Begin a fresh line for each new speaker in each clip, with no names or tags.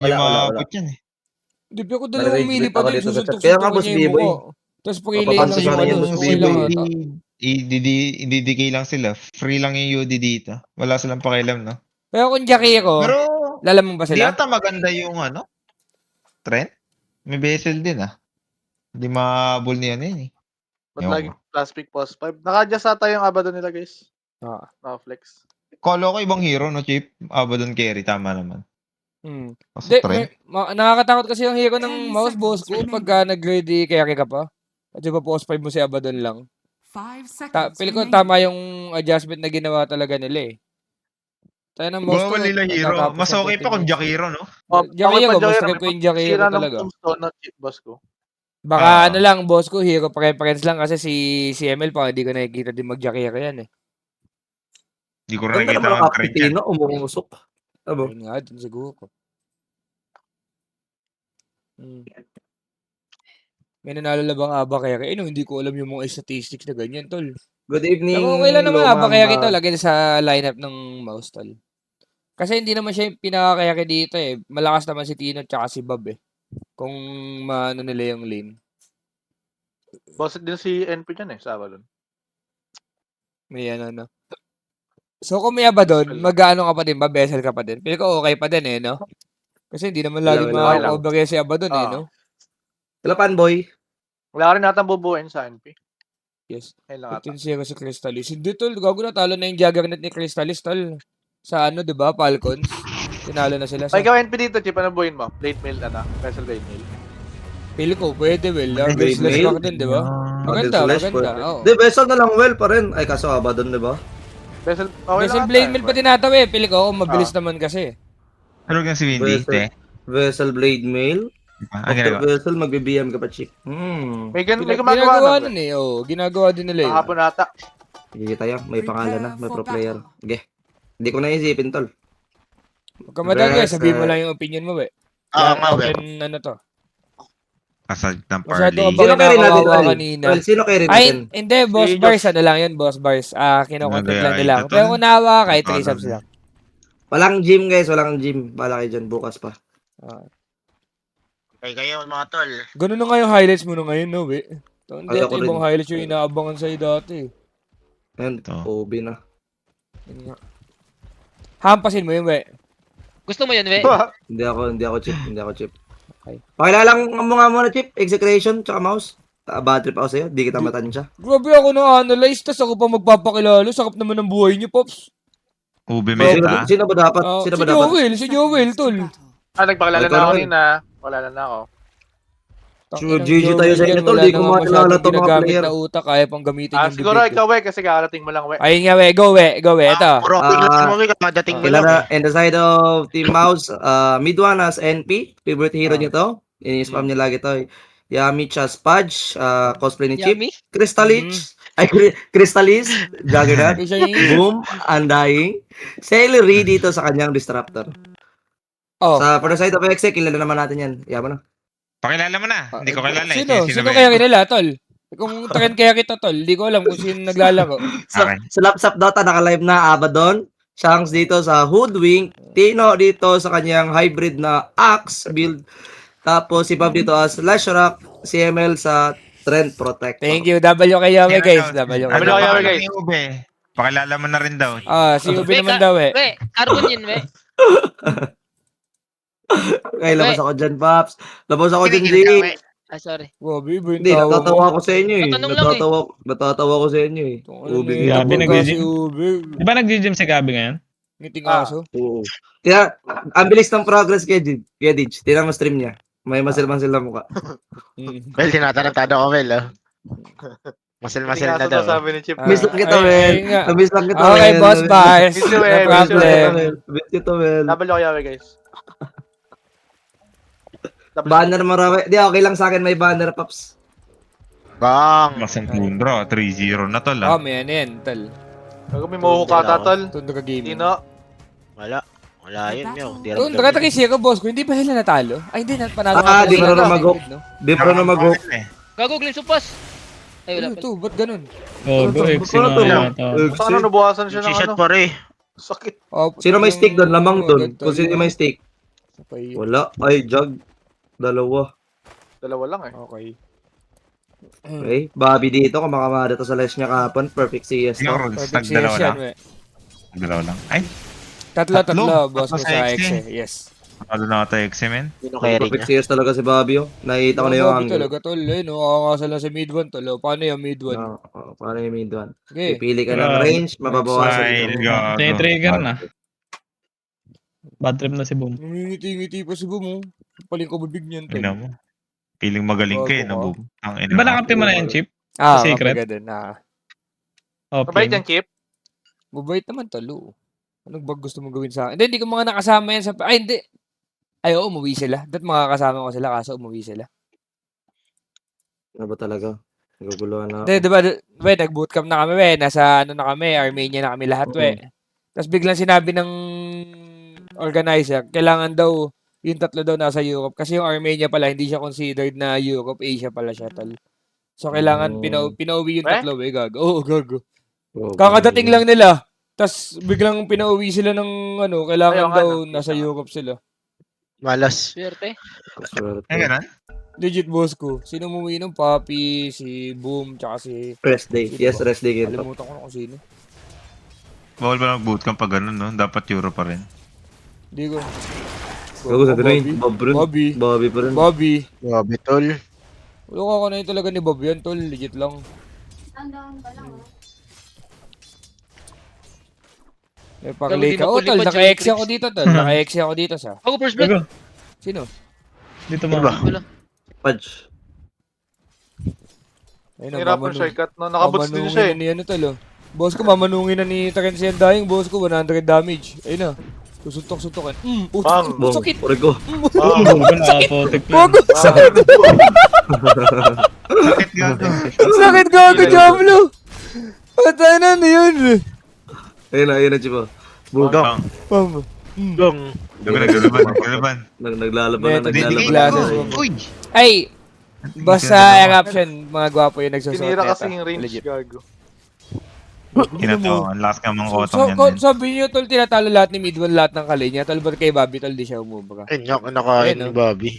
Wala, wala.
maabot yan eh.
Hindi, pero kung dalawang
Nag-rage
mili
bait
pa
ako
din,
dito sa chat.
susuntok-suntok
Kaya nga, Boss
niya yung
B-Boy.
mukha. Tapos pakilay lang
Papapansin
yung
sa kanya,
ano,
Boss
okay
B-Boy.
lang ata.
IDDK lang sila. Free lang yung UD dito. Wala silang pakialam, no?
Pero kung Jackie ko,
Pero,
lalamang ba
di
sila?
ata maganda yung ano? Trend? May bezel din ah. Hindi mabul niya yun eh.
Ba't
Ewan
lagi
ko.
plus pick post 5? Naka-adjust ata yung Abaddon nila, guys.
Ah.
Naka-flex.
Kolo ko ibang hero, no, Chip? Abaddon carry, tama naman. Kaso
Hindi,
trend?
nakakatakot kasi yung hero ng
10
mouse boss ko
seconds
pagka nag-ready carry ka pa. At diba post 5 mo si Abaddon lang.
5 seconds
Pili ko
remaining.
tama yung adjustment na ginawa talaga nila eh. Tayo ng mouse
Bawal nila hero.
natapos
Mas
ng
okay pa
20
kung
minutes.
Jakiro, no?
Jakiro,
pa,
boss
Jakiro.
trip ko yung Jakiro
Sira ng
talaga.
tombstone na chip, boss ko.
Baka
Ah.
ano lang, boss ko, hero preference lang kasi si ML pa, hindi ko nakikita din mag-Jakiro yan eh.
Hindi ko rin
Ganda
nakikita
naman ang
mag-trend yan.
Capitino, umuusok. Abo.
Ayun nga, dun siguro. May nanalo na bang Aba Carry? Eh, no, hindi ko alam yung mga statistics na ganyan, tol.
Good evening,
Pero okay lang naman Aba Carry
Lumamba.
tol, lagay sa lineup ng mouse, tol. Kasi hindi naman siya yung pinaka-carry dito eh. Malakas naman si Tino at si Bob eh. Kung maano nila yung lane.
Boss din si NP dyan eh, sa Abaddon.
May ano. So kung may Abaddon, mag-ano ka pa din ba? Vessel ka pa din? Pero ko okay pa din eh, no? Kasi hindi naman lagi
Wala, wala.
makakover si Abaddon eh, no?
Kailan boy?
Wala rin natin bubuin sa NP.
Yes.
Ayun lang ata.
15-0 si Crystalis. Hindi tol, gago na talo na yung Juggernaut ni Crystalis tol. Sa ano, 'di ba? Falcons. Tinalo na sila sa.
Ay, ikaw NP dito, Chip. Ano buuin mo? Blade mail, ano? Vessel blade mail.
Pili ko, pwede well.
Blade
Slash
mail?
back din, 'di ba? Maganda,
Slash,
maganda.
pwede.
Oo.
Di, Vessel na lang well pa rin. Ay, kaso Abaddon, di ba?
Vessel, okay
Vessel
lang
blade
ata,
mill pa tinataw eh. Pili ko, mabilis
Ah.
naman kasi.
Pero yan si Windy, te.
Vessel Blade Mail.
Ang
After
ginagawa.
Vessel, mag-BBM ka pa, chick.
May gumagawa
Ginagawa
nun.
nun eh. Oo, ginagawa din nila eh.
Kahapon ata.
Sige tayo, may pangalan na, may pro
Prepare for
player.
battle.
Okay. Hindi ko naisipin, tol.
Huwag ka madali,
Vessel.
sabihin mo lang yung opinion mo, we.
Oo nga, we.
Open, ano to.
Kasag ng
Masyado
parley.
ka ba
Sino carry natin,
nakakawawa
tol?
kanina?
Tol, sino carry
Ay,
natin?
hindi, boss
Si
bars,
Josh.
ano lang yun, boss bars. Kinokontent lang
Nag-AI
nila.
ka, tol.
Pero kung nawa ka,
Totoo
3 subs
lang.
lang.
Walang gym, guys. Walang gym. Bala kayo dyan, bukas pa.
Okay kayo mga tol.
Ganun na nga yung highlights mo na ngayon, no, we. Hindi
Ay,
ito
ako
ibang
rin.
highlights yung inaabangan sa'yo dati.
Ayan,
Ito.
OB na.
Yun nga. Hampasin mo yun, we.
Gusto mo yun, we?
Hindi ako chip.
Okay.
Pakilala mo nga muna, chip. Execration, tsaka mouse. Bad trip ako sa'yo. Di kita matansya.
Grabe ako na-analyze, tas ako pa magpapakilalo. Sakap naman ng buhay niyo, Pops.
Ube
Sino,
meta.
sino ba dapat? Sino ba dapat?
Si Joel, tol.
Nagpakilala
Ikaw
na ako
naman.
nina. Wala na ako.
Sure, GG tayo sa inyo, tol. Di ko makilala to, mga
ginagamit
player.
na utak, kaya pang gamitin yung
Siguro
bibig.
ikaw, we, kasi kakarating mo lang, we.
Ayun nga, we. Go, we. Ito.
Puro lang mo, we. Kakadating mo lang,
Kilala,
eh.
and the side of Team Mouse, mid one as NP. Favorite hero niyo to. Ini-spam niya lagi to. Yamicha Spudge, cosplay ni Chip.
Yummy?
Crystalich. Ay, Crystalis. Juggernaut. Boom. Undying. Celery dito sa kanyang Disruptor.
Oh.
Sa for the side of Exec, kilala naman natin yan. Yaman na.
Pakilala mo na. Hindi ko kilala eh.
Sino
ba
kaya
yan?
kinala, tol? Kung trend kaya kita, tol. Hindi ko alam kung sino naglalaro.
Okay.
Sa Lapsap Dota, naka-live na Abaddon. Shanks dito sa Hoodwink. Tino dito sa kanyang hybrid na Axe build. Tapos si Bob dito as Slash Rock. Si ML sa Trend Protector.
Thank you. W kayo, we, guys. W
Ano
kayo.
kayo,
ba
guys?
ni Ube? Pakilala mo na rin daw.
Si Ubi naman daw, eh.
We, carbon yun, we.
Okay, labas ako dyan, Paps. Labas ako dyan,
Ginigil ka,
G.
we.
Ah, sorry.
Grabe, iba yung
Hindi,
tawa mo.
natatawa ako sa inyo eh.
Tatanong lang
Natatawa ko sa inyo eh. Ubi
Gabi,
kita.
Gabi,
si Ubi.
Di ba nag-gym si Gabi ngayon?
Ngiting aso.
Oo. Kaya, ang bilis ng progress kay Dij. Tingnan mo stream niya. May masil-masil na mukha.
Well, tinatarantado ko, well, oh. Masel-masel na daw.
Sabi ni Chip.
Miss lang kita,
Ay,
Mel.
ayun nga.
Miss lang kita,
Okay,
Mel.
boss, bars.
Miss you,
No
eh, miss you,
problem.
Miss kita, Mel.
W kayo, we, guys.
Banner marami. Di, okay lang sa akin may banner, Paps.
Bang!
Masang Tundra. 3-0 na to lang.
May ano yan, tol.
Bago may mahuhukata, tol.
Tundra gaming.
Tino.
Wala. Wala yun, yo. Di
Doon, nakatagay ko, boss ko. Hindi ba sila natalo? Ay, hindi. Panalo
Ah, di
sila.
marunong mag-hook.
No?
Di pa na mag-hook.
Gago, Glenn Supas. Ay, wala
Ano
pa.
to? Ba't ganun?
Oo,
Ano
bro.
to?
Sino
Ano to?
yata?
Saan nabuhasan siya ng
Shot
ano?
pa rin.
Sakit.
Oh,
Sino may stick doon? Lamang doon.
agad,
Kung
tol.
sino may stick.
Okay.
Wala. Ay, Jug. Dalawa.
Dalawa lang eh.
Okay.
Okay. Bobby dito. Kumakamada to sa les niya kahapon. Perfect CS
Yung
to.
rules,
Perfect
nagdalawa
CS yan,
lang.
we.
Nagdalawa lang. Ay,
Tatlo, boss
Tatlo
ko
sa
sa
X,
X
eh.
Yes.
ano na ata XM, men?
Sino carry
Perfect
niya?
CS talaga si Bobby. Oh. Nakita ko na yung
Grabe
angle.
talaga, tol. Eh, no? Kakakasal lang si mid 1, tol. Oh. Paano yung mid 1?
No, paano yung mid one?
Okay.
Pipili ka ng
Grabe.
range, mababawasan
Ay,
yung
gago.
Tinitrigger na. Bad trip na si Boom.
Ngiti-ngiti pa si Boom, oh. Paling ko bibig niyan, tol.
Ina mo. Feeling magaling ka eh,
Gago
no,
ka.
Boom? Ang ina
Di ba
mo.
nakampi mo na yan, Chip?
Ah,
Secret?
kapag ganun,
Mabait
Offlane.
yan, Chip.
Mabait naman, tol. Oh. Anong bag gusto mong gawin sa akin? Hindi ko mga nakasama yan sa... Ay, hindi. Ay, oo, umuwi sila. Dat makakasama ko sila, kaso umuwi sila.
Ano ba talaga? Naguguluhan na
Hindi,
ako.
diba, nag-bootcamp na kami, we. Nasa, ano na kami, Armenia na kami lahat, we. Tapos biglang sinabi ng organizer, kailangan daw, yung tatlo daw nasa Europe. Kasi yung Armenia pala, hindi siya considered na Europe, Asia pala siya, tal. So, kailangan pinauwi yung
Eh?
tatlo, we, gago. Oo, gago.
Oh,
Kakadating lang nila. Tapos biglang pinauwi sila ng, ano, kailangan
Ayaw nga
daw
na.
nasa Europe sila.
Malas.
Swerte.
Swerte.
Ay, ganun?
Legit, boss ko. Sino umuwi ng Papi, si Boom, tsaka si...
Rest day.
Sino
Yes,
ba?
rest day game to.
Kalimutan ko na kung sino.
Bawal ba mag-bootcamp pag ganun, no? Dapat Euro pa rin.
Hindi ko.
Gago sa
Bobby.
tinoy. Bob rin.
Bobby.
Bobby pa rin.
Bobby.
Grabe, tol.
Wala ka na yun talaga ni Bob yan, tol. Legit lang. May pakli ka. Oh, tol.
mapulipad
Naka-X
yung
ako dito, tol. Naka-X ako dito, sa.
Ako first blood.
Gago.
Sino?
Dito
Ano
mo.
ba?
Wala.
Fudge.
Ayun,
Hirapan siya ikat. No, nakabots din siya eh.
Mamanungin na ni ano, tol. Oh. Boss ko, mamanungin na ni Terence yan dying. Boss ko, 100 damage. Ayun na. Susuntok-suntokan.
Bang,
Boom.
Sakit.
Origo.
Ah,
Gago, nakapotik lang.
Gago, sakit.
Bakit gago?
Sakit, gago, Diablo. Patay na, ano yun?
Ayun na, Chipo. Boom.
Bang.
Pam.
Gong.
Gago, naglalaban.
Naglalaban na,
Hindi,
naglalaban
glasses
na.
mo.
Uy!
Ay, basta eruption, mga gwapo yung nagsusuot
Tinira
neta.
kasi yung range,
Legit.
gago.
Kinato, ang lakas ka mga
So,
kotong yan. men.
sabi niyo, tol, tinatalo lahat ni Midwan, lahat ng kalinya. Tol, ba't kay Bobby, tol, di siya umubra?
Ayun, yung nakain
Ayun,
ni
oh.
Bobby.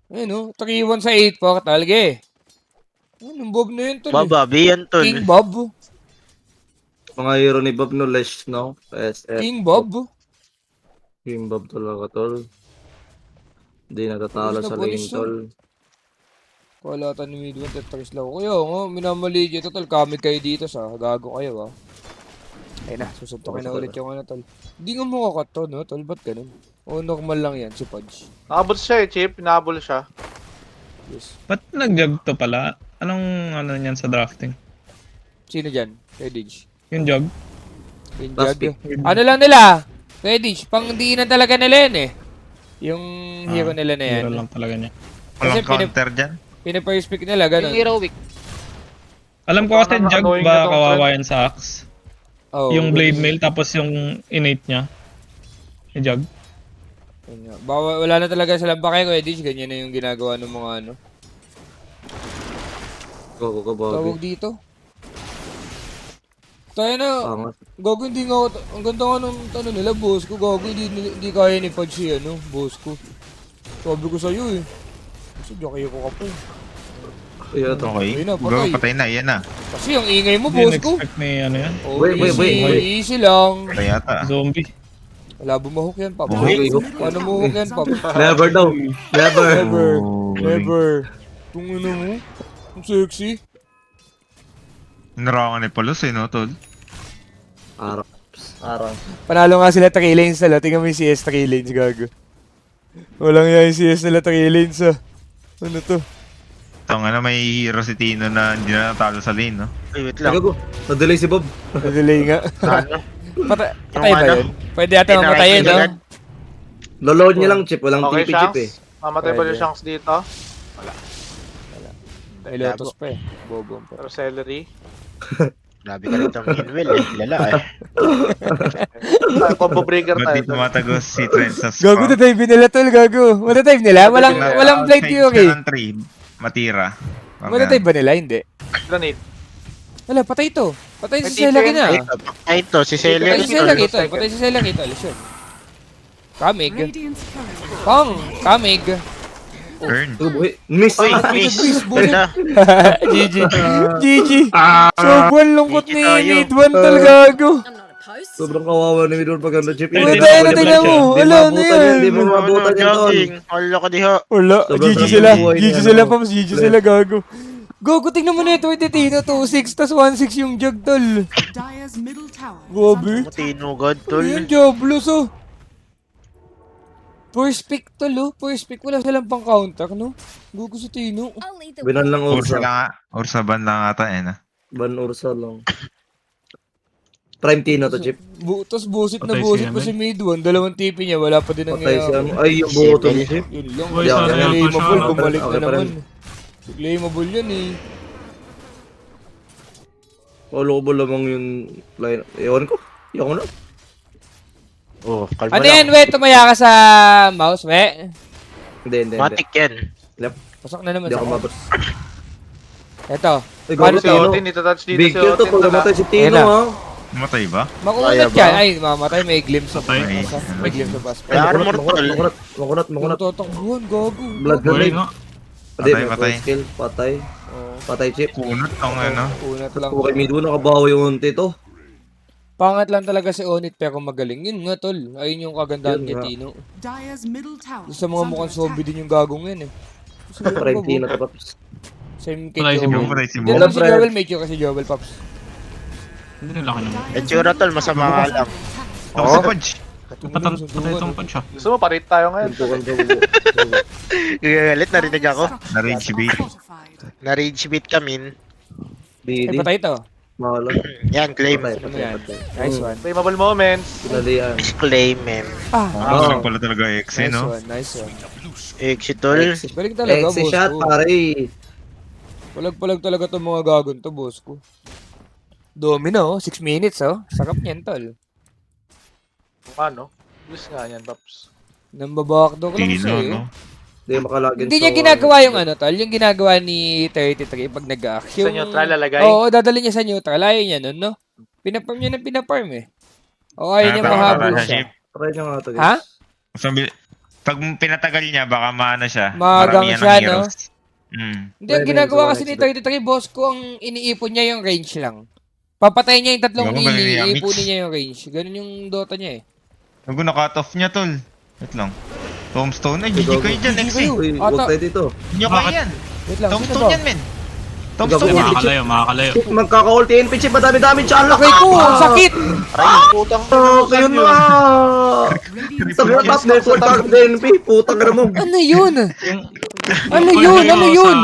Ayun, no? 3-1 sa 8-4, talaga eh. Ayun, yung Bob na yun, tol. eh.
Bobby yan, tol.
King Bob.
Mga hero ni Bob no, Lesh, no? SF.
King Bob.
King Bob talaga, tol. Hindi natatalo
Pulis na
sa
pulis,
lane, tol.
Kalatan ni Midwan, tetris lang. Kaya nga, minamali dito, tol. Kamig kayo dito sa gago kayo, ah. Ayun na, susuntokin na ulit yung ano, tol. Hindi nga makakat to, no, tol. Ba't ganun? O, normal lang yan, si Pudge.
Nakabots siya eh, Chip. Pinahabol siya.
Yes.
Ba't nag-jog to pala? Anong ano niyan sa drafting?
Sino dyan? Redage.
Yung jog?
Yung
Last
Jag. Ano lang nila? Redage, pang diinan talaga nila yan eh. Yung hero nila na yan.
Hero lang talaga niya.
Kasi
Walang counter dyan.
Pina-first pick nila,
Yung
ganun.
hero week.
Alam ko kasi
Parang
jog
annoying
ba
na tong
kawawa yan sa axe?
Oh,
Yung blade mail tapos yung innate niya. Yung jog.
Yun nga. Wala na talaga silang pakay ko, Redage. Ganyan na yung ginagawa ng mga ano.
Go,
Tawag
Bobby.
dito. Tayo na.
Pangat.
Gago, hindi nga ako. Ang ganda nga nung ano nila, boss ko. Gago, hindi kaya ni Pudge si ano, boss ko. Sabi ko sa'yo eh. Kasi jockey ko ka po.
Ayun to.
Okay.
Ayun na,
Gago,
patay.
patay na. Yan na.
Kasi ang ingay mo,
Hindi
boss ko.
expect ni ano yan.
Oh,
Wait, wait.
easy lang.
Patay yata.
Zombie.
Wala bumahok yan, Pop.
Buhok.
Paano mahok yan, Pop?
Never daw. Never.
Never.
Oh,
Never. Tung ina mo. Ang sexy.
Narangan ni Palos eh, no, tol?
Arang.
Panalo nga sila 3 lanes talo. Tingnan mo yung CS 3 lanes, gago. Walang yan yung CS nila 3 lanes, ah. Ano to?
Ito nga na may hero si Tino na hindi na natalo sa lane, no?
Ay, wait lang.
Gago. Na-delay si Bob.
Delay nga.
Ano?
Patay ba
ano?
yun? Pwede ata mamatayin, no?
Pinakailan.
Loload niya lang, Chip. Walang
Okay,
TP, Chip eh.
Shanks. Mamatay ba
Pwede.
yung Shanks dito?
May lotus pa eh. Bobo pa.
Pero celery.
Grabe ka rin itong Hinwell eh. Lala eh.
Combo breaker
Ba't
tayo.
di tumatagos si Trent sa
Gago, na-dive nila tol, gago. Mata-dive nila? Walang blade theory.
Matira.
Mata-dive ba nila? Hindi.
Granite.
Wala, patay to. Patay
May
si Selagi
TPN
na.
Ay, ito, si
Patay
Seller.
si Selagi tol. Patay si Selagi tol. Sure. Kamig. Pang! Kamig.
Earn.
Miss.
Uy, miss. Ganda.
GG. GG. Sobrang lungkot
GG
ni
tayo.
Midwan talaga.
Sobrang kawawa ni Midor pag ano, Chip.
Wala
Hindi
tayo
na
na tingnan mo.
Di
Wala na
mabutan yan, di
yan.
mo mabutan yan, tol.
Jogging. Wala ko diha.
Wala.
Sobrang
GG
sarap
sila.
ng buhay
GG
niya,
sila,
no?
Pams. GG sila, gago. Gago, tingnan mo na ito. Tino, 2-6, tas 1-6 yung jug, tol. Gobi.
Matino god, tol.
Yun, Joblos, oh. First pick, tol, oh. First pick. Wala silang pang counter, no? Gago si Tino.
Binan lang
Ursa
Ursa.
lang, Ursa ban lang ata eh na.
Ban Ursa lang. Prime Tino to, Chip.
Tapos busit na
Patay si
busit pa
Emil.
si Midwan. Dalawang TP niya. Wala pa din ang
Patay siya. Ay, yung buho to ni Chip.
Yun lang.
Uy,
Kaya
sorry,
claimable,
sorry.
bumalik
Okay
na
pa rin.
naman. Claimable yan eh.
Loko lamang yung line. Ewan ko. Ewan ko na.
Oh, kalma
Ano
lang.
yan, we? Tumaya ka sa mouse, we?
Hindi.
Matik yan.
Pasok na naman
Hindi
sa
ako mabas.
Ito.
Ay,
Paano
gago
Si
Tino.
Otin, itatouch dito
Big
si
kill to.
Otin.
Pag namatay si
Ayan
Tino,
na.
ha.
Matay ba?
Makunat
Kaya ba?
yan. Ay, mamatay. May glimpse of
Patay.
May glimpse of pass.
May armor, tol.
Makunat.
Kung tatakbuhan, gago.
Blood
Uy,
grenade.
nga.
Hindi,
Patay,
may
patay.
first kill. Patay.
Oh,
Patay, Chip.
Kunot ang ano.
kunat lang.
Okay, Midwo, nakabawi yung unti to.
Pangat lang talaga si Onit pero magaling. Yun nga, tol. Ayun yung kagandahan
Yun
kay
nga.
Tino. Sa mga mukhang zombie din yung gagong yan eh.
Prime Tino to, Paps.
Same kay
Patay si
Joel.
Bo.
Patay si
Hindi
Bo.
lang si
Pre.
Joel, medyo kasi Joel, Pops.
Hindi nila ka naman.
Etsura, tol. Masama ka lang.
Tapos si Pudge.
Patay itong punch ah.
Gusto mo, parit tayo ngayon.
Tuntukan sa bubo.
Gagalit, narinig ako.
Na rage bait.
Na-rage beat kami.
Ay,
Didi.
patay ito.
Mahala.
Yan, claim.
Patay,
Ano
patay,
yan?
patay.
Nice one.
Claimable moments.
Pinalian.
Claim, man.
Ah,
Gusto lang pala talaga X eh,
nice
no?
one, nice one.
Exit, tol.
Balik talaga,
Exit
boss
shot,
ko.
pare.
Palag-palag talaga itong mga gagon to, boss ko. Domino, 6 minutes, oh. Sakap niyan, tol.
Ano? Gusto nga yan, Paps.
Nambabakdo ko lang
Tino,
sa'yo.
no?
Hindi makalagin.
Hindi niya ginagawa yung ano, tol. Yung ginagawa ni 33 pag nag-act.
Sa neutral, lalagay.
Oo, dadali niya sa neutral. Ayaw niya nun, no? Pinaparm niya ng pinaparm eh. Oo, ayaw niya mahabol siya.
Try nyo nga ito, guys.
Ha?
Sabi, pag pinatagal niya, baka maano siya.
Magang
maramihan ng
siya, no?
heroes.
Hindi, ang
Pwede
ginagawa
sa
kasi ni 33,
1x
boss ko, ang iniipon niya yung range lang. Papatay niya yung tatlong
Gago, galing
melee,
niya, mix.
iipunin niya yung range. Ganun yung Dota niya eh.
Nago, na-cut off niya, tol. Wait lang. Tombstone, ay, GG kayo dyan,
GG
X
kayo.
eh.
Uy,
Ata.
huwag tayo dito.
Hindi nyo kaya yan.
Wait lang, sino
Tombstone
to?
yan, men. Tombstone
Gago.
yan.
Makakalayo.
Chip, magkaka-ulti NP, Chip. Madami-dami siya.
Okay ko, ang sakit!
Ay, putang.
Okay yun na. Sabi na top network tag NP. Putang na mo.
Ano yun? Ano yun? Ano yun?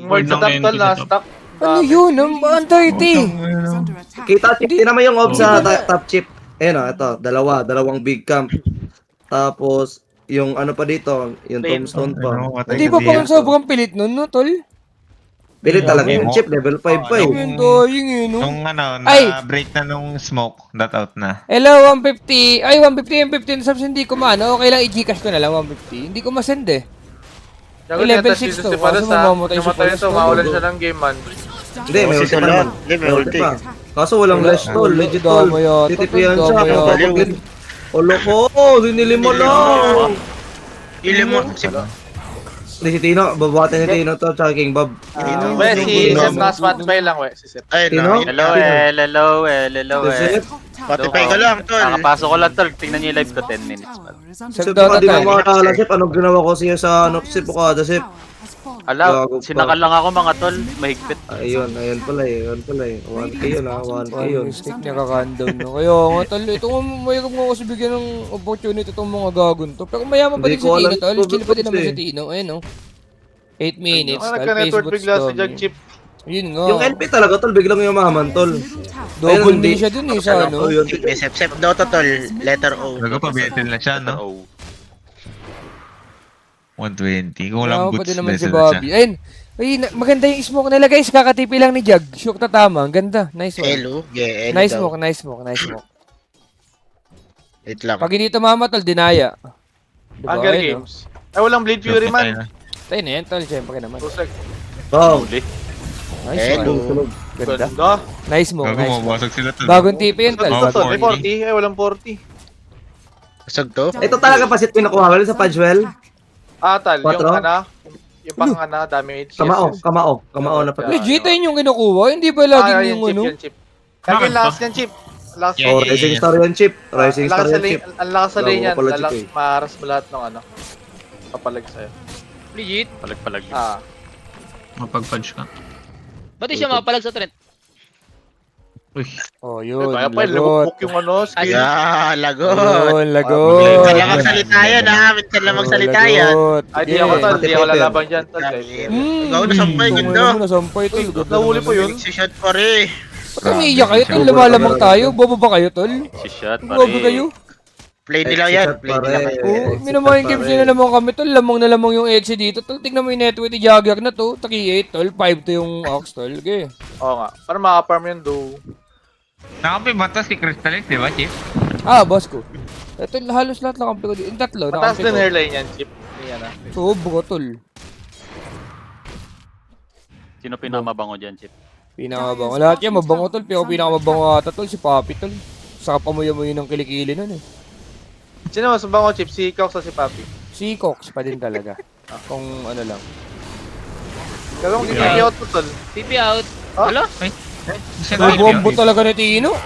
Word sa top, tol, na stock.
Ano yun? Ang 30!
Kita, Chip. Tinan mo yung off sa top Chip. Ayan o, ito. Dalawang big camp. Tapos, yung ano pa dito, yung tombstone pa.
Ano, patay
Hindi
ka
ba
din.
parang sobrang pilit nun, no, tol?
Pilit talaga yung
Mo.
Chip. Level 5 pa eh.
Yung dying eh, no?
Nung ano,
Ay!
na-break na nung smoke, that out na.
Hello, 150. Ay, 150 yung 15 subs, hindi ko maano. Okay lang, i-gcash ko na lang, 150. Hindi ko masend eh.
Gago,
Level
tinatouch
6
dito
to.
si Palas,
Kaso
ha?
mamamatay si
Namatay
Palas
ito,
to.
mawalan siya ng game, man.
Hindi, may ulti pa naman.
Hindi, may ulti.
pa. Kaso walang
Wala.
rush tol. Legit tol.
Dama yata,
Titipihan
tol.
siya.
Dama yata.
Kapag Olo ko, dinili mo lang.
Ili mo. Si
Hindi si Tino, babawatin ni Tino to, tsaka King Bob.
We, si Sep na Spotify lang, we. Si Sep.
Ay,
Sino?
na.
Hello.
Sip,
Spotify ka lang, tol.
Nakapasok ko lang tol. Tingnan niyo yung live ko 10 minutes.
Sip,
Dota
baka di mo
tayo.
makakala, Sip. Anong ginawa ko siya sa ano, Sip, Okada, Sip.
Ala,
Gago pa.
sinakal lang ako mga tol. Mahigpit.
Ayun pala eh. 1K yun ha, 1K yun.
Mistake niya ka-countdown, no? Kaya nga, tol. Ito nga, mayroon nga kasi bigyan ng opportunity itong mga gagon to. Pero mayaman pa din
Hindi
si
ko
Tino,
alam
tol.
kung
Chill pa din
ba't
naman
eh.
si Tino. Ayun, no? 8 minutes,
Ano
tol.
nagka-network
Facebook
bigla si
storm.
Jag Chip?
Yun nga.
Yung NP talaga, tol, biglang yumaman, tol.
Double
Ayun,
din
hindi.
siya dun eh, sa ano.
Oh, yun.
May sep Dota, tol. Letter O.
Nago pa, betel na siya, no? 120. Kung
Wala
walang
pa
boots,
din naman si
betel na
Bobby.
siya.
Ayun. Ay, maganda yung smoke nila guys. Kakatipi lang ni Jag. Shook na tama. Ang ganda. Nice one.
Elo. Yeah, Elo
Nice
daw.
smoke, nice smoke, nice smoke.
Wait lang.
Pag hindi tumama, tol, dinaya. Diba?
Hunger
Ayun, no?
Games. Ay, walang Blade Fury, man.
Tayo na yan, tol. Siyempre naman.
Tusek.
Oh,
Nice
Hello.
one. Ganda.
Ganda.
Nice smoke,
Gago,
nice smoke.
mabasag sila tol.
Bagong tipi yun, tol.
Ito, tol. May
40.
40. Ay, walang 40.
Busog to.
Ito talaga pasit pinukuha ko sa Pajwell.
Tal, yung
Quatro?
yung pang damage.
Kamao na pati.
Legit ayun yung kinukuha, hindi ba laging yung ano?
Yung chip. Kaya yung last yan, chip. Last
Yeah,
Oh, Rising Star yan, Chip. Rising Star yan, Chip.
Ang lakas sa lane yan.
Bago pala, Chip, eh.
Maharas mo lahat ng papalag sa'yo.
Legit.
Palag-palag.
Mapag-fudge ka.
Ba't di siya mapalag sa Trent?
Uy.
Oh, yun.
Kaya pa,
Lagot.
lumukbuk yung skill.
Lagot.
Yun, lagot.
Minsan lang magsalita yan ha. Minsan lang magsalita yan.
Ay, di ako tol. Di ako lalaban dyan, tol.
Ikaw nasampay, ganda.
Nasampay, tol.
Nahuli po yun.
Si shot pare.
Ba't umiiyak kayo, tol? Lumalamang tayo. Bobo ba kayo, tol?
Si shot,
Bobo
pare.
kayo?
Play nila yan. Play nila kayo.
Oo, minamahin games nila naman kami, tol. Lamang na lamang yung EXE dito, tol. Tignan mo yung network ni Jagger na to. Taki 8, tol. 5 to yung Ox, tol. Okay.
Oo nga. Para makaparm yun, do.
Nakapi ba to si Crystalix, di ba, Chief?
Ah, boss ko. Ito, halos lahat ng kampi ko dito. Yung tatlo,
Mataas
nakampi
din
ko.
hairline yan, chip. Yan
Sobro, tol.
Sino pinamabango dyan, Chip?
Pinakamabango. Lahat yan, mabango, tol. Pero pinakamabango ata, tol. Si Papi, tol. Saka pamuya-muya ng kilikili nun, eh.
Sino mas bango, chip? Si Cox o si Papi?
Si Cox pa din talaga. Kung ano lang.
Kaya kung hindi out po, tol.
TP out.
Ah?
Wala?
Siya
May bombo talaga ni Tino.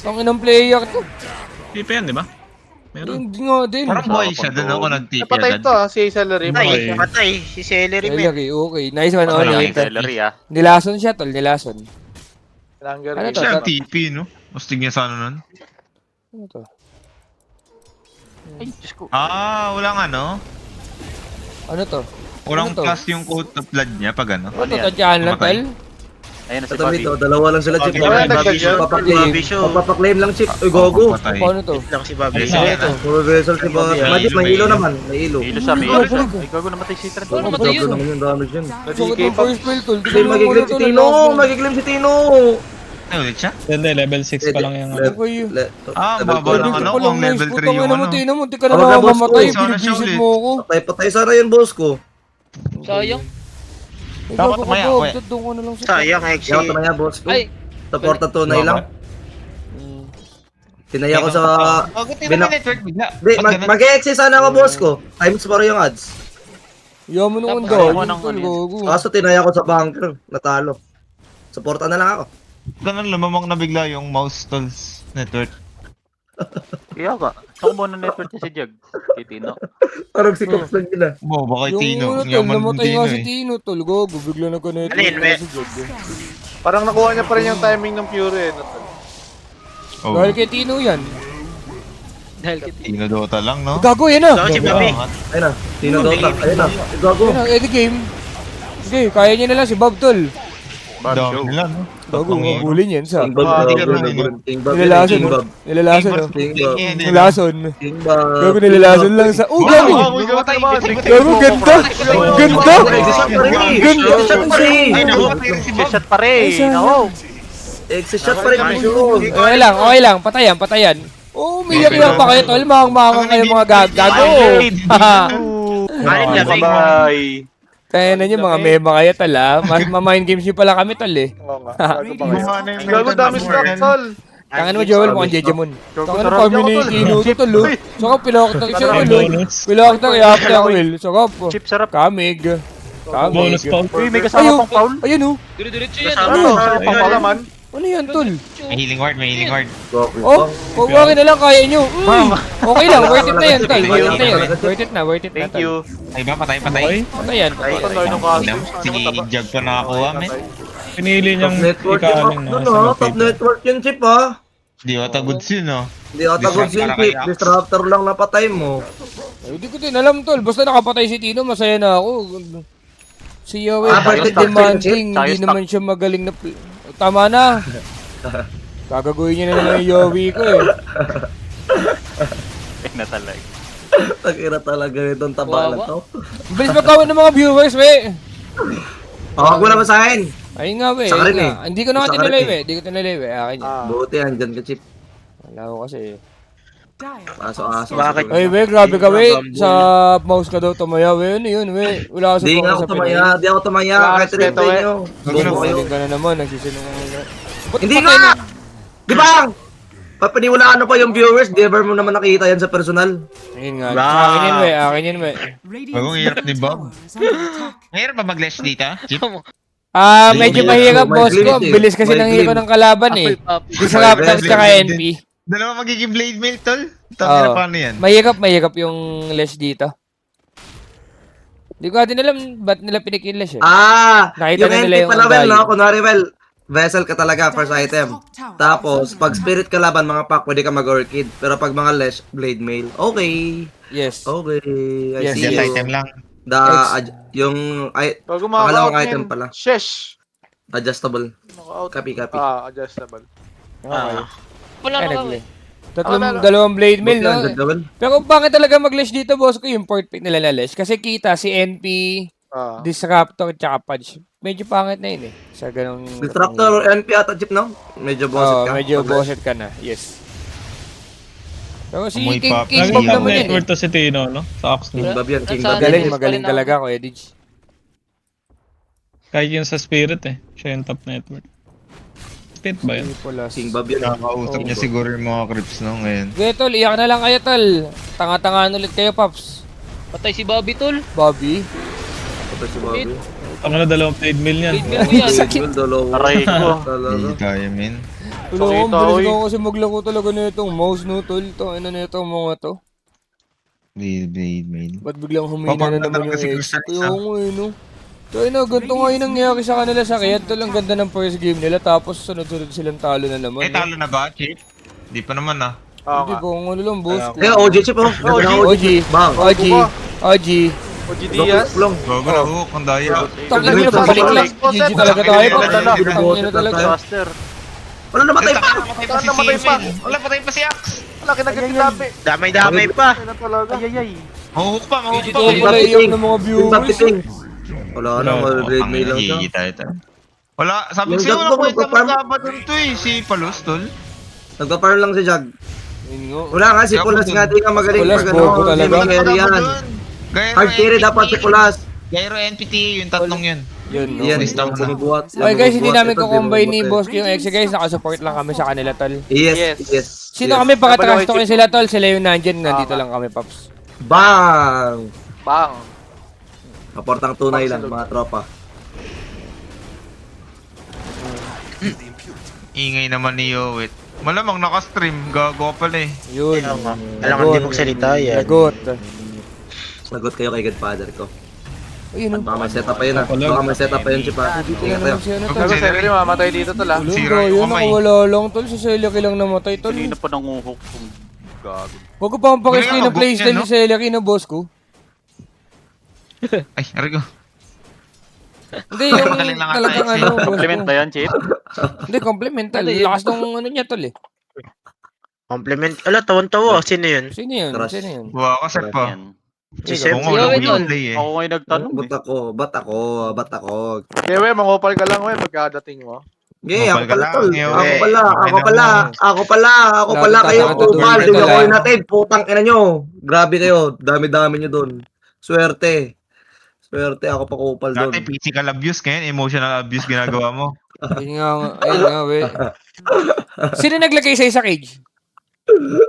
Ang inang player to.
Pipe yan, di ba? Meron.
Hindi nga din.
Parang boy siya doon ako nag-TP
Napatay
agad.
to, si Celery.
Okay.
Patay. Si Celery man.
Celery, okay. Nice one,
Patay.
okay.
Yung celery,
Nilason siya, tol. Nilason.
Langer.
Ano to?
Siya ang TP, no? Mustig niya sana nun.
Ano to?
Ay, Diyos ko.
Walang ano?
Ano to?
Walang
Ano to?
plus yung coat of blood niya pag ano.
Ano to?
yan?
Tadyahan lang,
Tumatay.
tol?
Ayun na si
Ito,
Bobby.
Mito. Dalawa lang sila, Chip.
Wala
nagdag yan.
Papapaclaim lang, Chip. Uy, gogo.
Patay.
Ano to?
lang si Bobby.
Ay,
Sige, ito. Puro vessel si Boss.
May
Majid,
ilo,
may
may
ilo
ilo.
naman. May ilo.
May ilo siya, may ilo siya. Ay, gago namatay si Trent.
Ano namatay yun?
Double naman yung damage yun.
Sakit ng first spell, tol.
Kasi magiglim si Tino! Magiglim si Tino!
Ay, ulit siya?
Hindi, level 6 pa lang yan.
Okay.
Baba lang ano kung level 3 yung ano.
Tino mo, di ka na
Tawag na, boss
mamamatay.
ko.
Sana siya
Binibisit
ulit.
mo ako.
Patay sana yun, boss ko.
Sayang.
Dapat tumaya, kuya.
Doon ko na lang sa...
Sayang, Exi.
Yaw tumaya, boss ko.
Ay.
Supporta tunay lang. Tinaya ko sa...
Bago tira
Binak-
mo network bigla.
Di, mag-e-exit sana ako, boss ko. Times 4 yung ads.
Yaman nung
Tapos,
ando.
ayaw mo ng
Tol,
ano
gogo.
Kaso tinaya ko sa bunker. Natalo. Supporta na lang ako.
Ganun lumamang na bigla yung mouse tools network.
Kaya ka. Saan mo na network niya si Jag? Si Tino.
Parang si Cox lang yun ah.
Baka kay Tino.
Yung ano, tol,
Yaman ng
namatay
Tino
nga si
eh.
Tino, tol. Gogo, bigla nagka-network.
Alin, we?
si Jog, eh.
Parang nakuha niya pa rin yung timing ng Fury.
Oh,
Dahil kay Tino yan.
Dahil kit.
Tino Dota lang, no?
Gago, yan na.
Ikaw si Bobby.
Ayun na. Tino Dota. Ayun na. Gago.
Yan na, edit game. Sige, kaya niya na lang si Bob, tol.
Bad
Dami
show.
nila, no?
Gago, mabulin yan sa.
King Bob.
Ah,
King
di ka
Bob.
rin,
King Bob.
Nilalason,
King
no?
Bob.
Nilalason, no?
King Bob.
Nilalason.
King Bob.
Gago, nilalason lang sa... Oh, gago! Gago, ganda! Ganda!
Exit shot pa rin eh.
Ganda!
Exit shot pa rin
Ay,
eh.
naku.
Si shot pa rin.
Ay, sayang.
Nako.
Exit shot pa rin kami yun.
Okay lang, okay lang. Patayan, patayan. Oh, umiyak-iyak pa kayo, tol. Mahang-mahang kayo mga gago.
Alin lamig.
Bye.
Kaya na nyo, mga mema kayo, tol, ha? Mamind games nyo pala kami, tol, eh.
Oo nga. Gago pa kayo. Gago dami stock, tol.
Tangan mo, Joel, mukhang Jejemon. Tangan mo,
sarap
kami
niya
ni
ako, tol.
Tino, tol, oh. Sakap, pilakta, siya,
May
Will, oh.
bonus.
Pilakta, i-after ako, Will. Sakap, oh.
Chip sarap.
Kamig. Kamig.
Bonus pa.
Uy, may kasama pang foul.
Ayun, oh.
Dire-diretso yan.
Kasama.
Ano?
Pang pala man.
Ano yan, tol?
May healing ward, may healing ward.
Oh, huwagin na lang, kaya nyo. Okay lang, worth it na yan, tol. Worth it na yan. Worth it na, worth it na,
Thank
tol.
you.
Ay ba, patay, patay.
Okay.
Patayan, patayan.
Ito nung costume.
Sige, jag pa nakakuha, men.
Pinili
Top
niyang
network yung
ikaling
up dun
na
ah. Top network yung chip ah.
Di ata goods yun, no?
Hindi ata good yung chip. Disruptor lang napatay mo.
Ay, hindi ko din alam, tol. Basta nakapatay si Tino, masaya na ako. Si Yahweh,
Ah,
bakit
tayo
demanding?
stock.
Hindi naman siya magaling na... Tama na. Gagaguhin niya na naman yung Yahweh ko, eh.
Ay, natalag.
Tag-ira talaga nitong taba na to.
Bilis magkawin ng mga viewers, we.
Tawag mo naman sa akin.
Ayun nga, we.
Sa
ayun
rin,
nga.
eh.
Hindi ko na nga
Sa
tinalay,
rin,
we. Hindi ko tinalay, we. Akin yan.
Buti yan, dyan ka chip.
Wala ko kasi, eh.
Aso-aso.
Bakit?
Ay, we, grabe ka, we. Sa mouse ka daw tumaya, we. Ano yun, we? Wala ka sa
Di nga
focus
ako
sa
tumaya,
Pinoy.
di ako tumaya.
Wala
Kahit
ka
rin
respeto,
nyo. Bobo kayo.
Galing ka na naman, nagsisinungaling ka. Ba't
Hindi
patay
nga!
na-
Di ba? Papaniwalaan pa yung viewers, never mo naman nakita yan sa personal.
Ayun nga.
Wow.
Akin yun, we. Akin yun, we.
Bagong hirap ni Bob. Mahirap ba mag-lash dito? Chip?
Medyo
Hindi,
mahirap,
may
boss ko.
glitch
Ang
eh.
bilis kasi
May
ng hero
glitch.
ng kalaban eh. Di sa Raptor
May
tsaka
glitch.
NP.
Dalawa magiging blade mail, tol. Tangina
Oo.
paano yan?
Mahirap yung lash dito. Hindi ko natin alam ba't nila pinikin-lash eh. Nakita
Yung
na nila
NP
yung
pala, Well,
value.
no? Kunwari, Well, vessel ka talaga, first item. Tapos, pag spirit ka laban, mga pack, pwede ka mag-orchid. Pero pag mga lash, blade mail. Okay.
Yes.
Okay. I
Yes,
see
Just
you.
item lang.
Yung,
Pag
Pangalawang
umaka-out
item
ngayon,
pala.
shesh.
adjustable.
Knockout.
Copy.
Adjustable.
Ah.
Wala
Ay,
na
nag
Wala.
dalawang blade mill, no?
Adjustable.
Pero bakit talaga mag-lash dito, boss ko, yung port pick nila na lash? Kasi kita si NP, Disruptor, tsaka Punch. Medyo pangit na yun eh. Sa ganong...
Disruptor or NP ata, Chip, no? Medyo bosset ka.
medyo
Pag-
bosset ka na. Yes. Pero si
Amoy
King,
pop.
King
Lagi
Bob
yung
naman yun eh.
network to si Tino, no? Sa Ox
King
na.
Bob yan, King
Saan?
Bob.
Magaling,
Yes,
magaling
pa rin
talaga ko, Edge.
Kahit yung sa Spirit eh. Siya yung top network. Spirit ba yun?
King Bob yan.
Nakakausap niya siguro yung mga creeps, no? Ngayon.
Okay, tol, iyak na lang kayo, tol. Tanga-tangaan ulit kayo, Paps.
Patay si Bobby, tol.
Bobby.
Ito si Bobby.
Ang na dalawang blade mill yan.
Blade mill mo yan.
Sakit. Dalawa.
Aray ko.
Talaga.
Hindi kaya, men.
Tulungan,
Pakita,
bilis
oy.
ko kasi maglaro talaga nitong mouse, no, tol. Ito, ano na ito, mga to.
Blade mail.
Ba't biglang humina
Papaganda
na naman
talaga
yung
si
edge?
Crystal
Kaya
Isa.
nga eh, no? Kaya na, ganito nga yung nangyari sa kanila sa kaya. Tol, ang ganda ng first game nila. Tapos sunod-sunod silang talo na naman.
Eh, talo na ba, Chip? Di pa naman, ah.
Hindi po, ang ano lang, boss ko.
Eh, OG, Chip, oh.
OG.
Bang.
OG.
OG Diaz.
Long.
Gago na hook, ang daya.
Tangin
Green
na, pabalik lang.
Boss,
GG talaga
boss,
tayo.
boss,
Tangin na
boss,
talaga.
boss.
Master.
Wala namatay pa.
Namatay pa si
Namatay pa.
Simen. Wala, patay pa si Axe.
Wala, kinagkitabi.
Damay-damay pa.
Ano talaga?
Ay.
Mahuhook pa, mahuhook pa.
Ito pala iyak ng mga viewers.
Wala na, mag-grade mail lang siya.
Hihita ito. Wala, sabi
Yung
ko sa'yo,
Jack
wala
Dog,
kwenta
nagpa-farm.
magkabadon to eh. Si Palos, tol.
Nagpa-farm lang si Jag.
Yun nga.
Wala nga, si Pulas nga, di ka magaling
Pulas,
pag
bobo
ano,
talaga.
hindi mag-carry yan. Hard carry dapat si Pulas.
Gyro NPT, yung tatlong yun.
Yun, no?
Yan,
Wisdom
yung
na.
bumubuhat.
Okay guys, hindi namin
Ito,
ko-combine ni
bumubuhat eh.
boss ko yung ex guys. Nakasupport lang kami sa kanila, tol.
Yes, yes.
Sino
yes.
kami pagka-trash talkin sila, tol? Sila yung nandyan. Nandito lang kami, Paps.
Bang!
Bang.
Kaportang tunay lang, mga tropa.
Ingay naman ni Yowit. Malamang naka-stream, gago pala eh.
Yun.
Kaya nga. Alam nga, hindi magsalita yan.
Lagot.
Sagot kayo kay Godfather ko.
Ayun,
Baka may setup pa yun ah. Baka may setup pa yun, Chipa.
Tingnan
Ingat
naman
kayo.
siya na,
Huwag
tol.
mo
Sabi ko, mamatay dito to lang.
Ulo,
Zero
bro,
yung
yun,
kamay.
nakawala lang, tol. Si Celiac lang namatay, tol.
Kanina pa nanguhok kung gago.
Huwag ko pa
Galing
mapakis kayo
ang
ng
book
playstyle
niya,
ni Celiac, na boss ko.
Ay, arigo.
Hindi, yung
Magaling lang ata
talagang
eh.
ano, boss
Compliment
ko.
ba yan, Chip?
Hindi, compliment, tol. Lakas nung ano niya, tol, eh.
Compliment. Ala, tawan-tawa. Sino yun?
Sino yun?
Crush.
Sino yun?
Buwa ka, set pa.
Yan.
Si
Kung
Seb.
wala
Yowit,
ko yung
tol.
play eh.
Ako ngayon nagtanong eh.
Ba't ako?
Kaya we, mangopal ka lang we pagkadating mo.
Yeah, ako
Mapal ka
pala
lang,
tol.
yo.
Ako pala,
Okay
ako pala
Lahat
kayo.
tatakot
Kupal,
doon,
di
tol,
ako
ah.
natin. Putang ina nyo. Grabe kayo. Dami-dami nyo doon. Swerte. Swerte, ako pa kupal doon.
Dati physical abuse, ngayon emotional abuse ginagawa mo.
Ayun nga, we. Sino naglagay sa cage?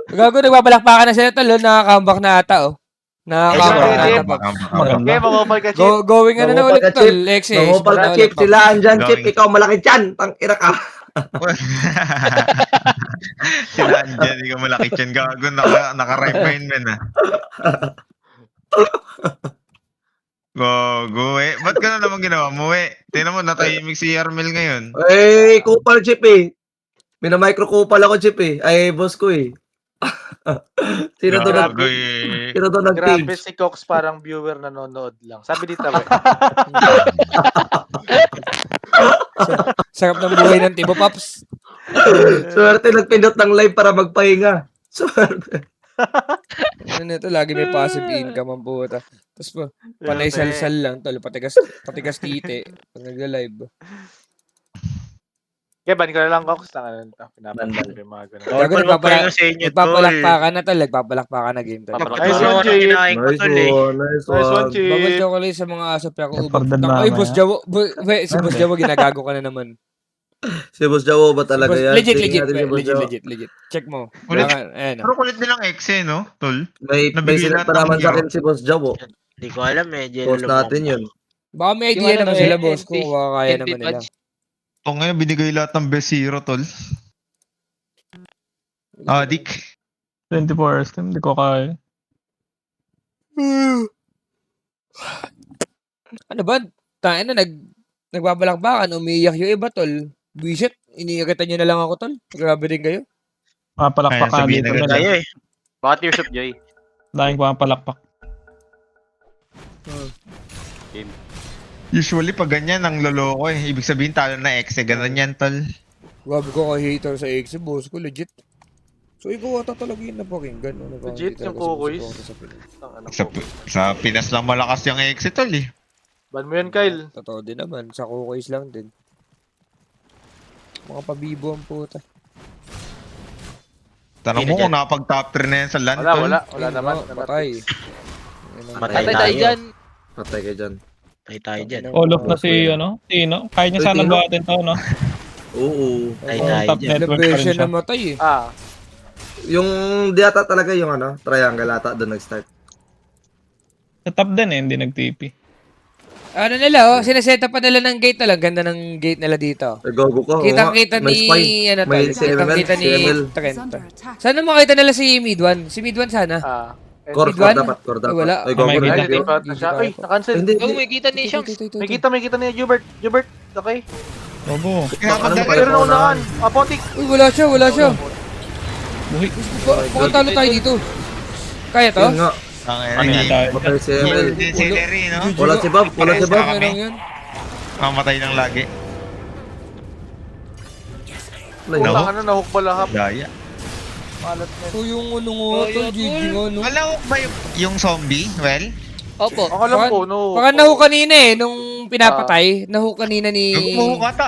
Gago, nagbabalakpakan na sila, tol. Nakaka-comeback na ata, oh. Nakaka-comeback na ata, Paps.
Maganda.
Okay, mangopal ka, Chip.
Going ano na
Mangopal
ulit,
ka,
tol.
Chip.
Lexi.
Mangopal ka, Chip. Sila andyan, Chip. Ikaw malaki dyan. Tang-ira ka.
Sila andyan, ikaw malaki dyan. Gago, naka-ripe pa yun, men ah. Gago eh. Ba't ka na naman ginawa mo eh? Tingnan mo, natahimik si Yarmel ngayon.
Eh, kupal, Chip eh. Minamicro kupal ako, Chip eh. Ay, boss ko eh. Sino to
Gago eh.
Sino to
Grabe
nag-page?
si Cox parang viewer nanonood lang. Sabi dito we.
Sarap ng buhay ng Tibo, Paps.
Swerte nagpindot ng live para magpahinga. Swerte.
Ano nito, lagi may passive income ang puta. Tapos po, panay salsal lang, tol. Patigas tite. Pag nagla-live.
Kaya ban ko na lang Cox. Tanga na ito.
Ban.
Pinapansin ko yung mga ganun.
Huwag pa magpahinga sa inyo, tol.
Nagpapalakpakan na, tol. Nagpapalakpakan na game, tol.
Nice
Nice
one,
one,
Jay.
kinain ko,
Nice
tol eh.
one, nice
Nice one,
one.
Chip.
Babal chocolate sa mga aso pero ako ubag.
Pardon
Ay,
mamaya.
Boss Jawo. Si Boss Jawo, ginagago ka na naman.
Si Boss Jawo ba talaga
Boss-
yan?
legit,
Tingnan natin si Boss
legit,
Jawo.
legit. Check mo.
Ulit.
Ayan.
Pero kulit nilang exe, no, tol?
May
Nabigay
sinend
lahat
pa
ng
naman sa
hero.
akin si Boss Jawo.
Hindi ko alam eh.
Post natin yun.
Baka may
Yung
idea
ano,
naman
no,
sila,
eh,
boss,
NP.
kung baka kaya
NP
naman nila.
badge.
O ngayon, binigay lahat ng best hero, tol. Adik.
24 hours time, hindi ko kaya.
Ano ba? Tayo na, nagbabalakbakan, umiiyak yung iba, tol. Buisit, iniikitan nyo na lang ako, tol. Grabe din kayo.
Papalakpak
Kaya
ka
sabihin
dito,
agad
Mel.
Tayo eh.
Baka Tears of Joy.
Daming papalakpak.
Usually, pag ganyan, ang loloko eh. Ibig sabihin, talo na exe. Ganun yan, tol.
Grabe ko kay hater sa ex, boss ko, legit. So, ikaw ata talaga yung napakinggan. Ano,
Legit, yung kukuis. Ang ano
Sa,
ko.
sa Pinas lang malakas yung exe, tol eh.
Ban mo yan, Kyle.
Totoo din naman, sa kukuis lang din. Mga pabibo ang puta.
Tanong mo kung nakapag top 3 na yan sa LAN, tol.
Wala
Ayun
naman.
nga, patay.
Matay
Patay tayo
tayo.
dyan.
Patay kayo dyan.
Patay tayo dyan.
All of na si, Tino. Kaya niya
Uy,
sana
Tino?
batin to, no?
Oo.
Patay
Oo,
tayo
top
dyan.
network pa rin
Celebration
siya.
na matay eh.
Ah,
Yung di ata talaga yung triangle ata doon nag-start.
Sa top din eh, hindi nag-TP.
Ano nila, sineseta pa nila ng gate lang. Ganda ng gate nila dito.
Gogo ko.
Kitang-kita
may
ni,
spy.
ano
May
tol,
CML,
kitang-kita ni
CML.
Trent. Sana makita nila si Mid-1. Si Mid-1 sana.
Core
Mid-one?
dapat, core dapat.
Wala.
Ay, gogo
May
na.
kita.
ay, hindi pa ata siya. Ay, na-cancel.
Hindi,
Oh,
hindi.
may kita ni Shanks.
May kita ni Hubert. Hubert, okay.
Bobo.
Ano mo
Pero naunahan. Apotik.
Uy, wala siya.
Buhi.
Baka talo tayo dito. Kaya to?
Yun nga.
Ang
Ano yan
energy.
tayo?
Patay si ML.
Celery, no?
Wala si Bob. Wala si Bob.
Ano yun?
Mamatay lang lagi.
Wala yun.
Utang ano, nahook pa lahap.
Daya.
Malat na.
So yung ano nga to, GG nga no.
Wala ko ba yung zombie? Well,
Opo.
Ang alam ko, no.
Baka nahu kanina eh, nung pinapatay. Nahu kanina ni...
nagmuho ka ta.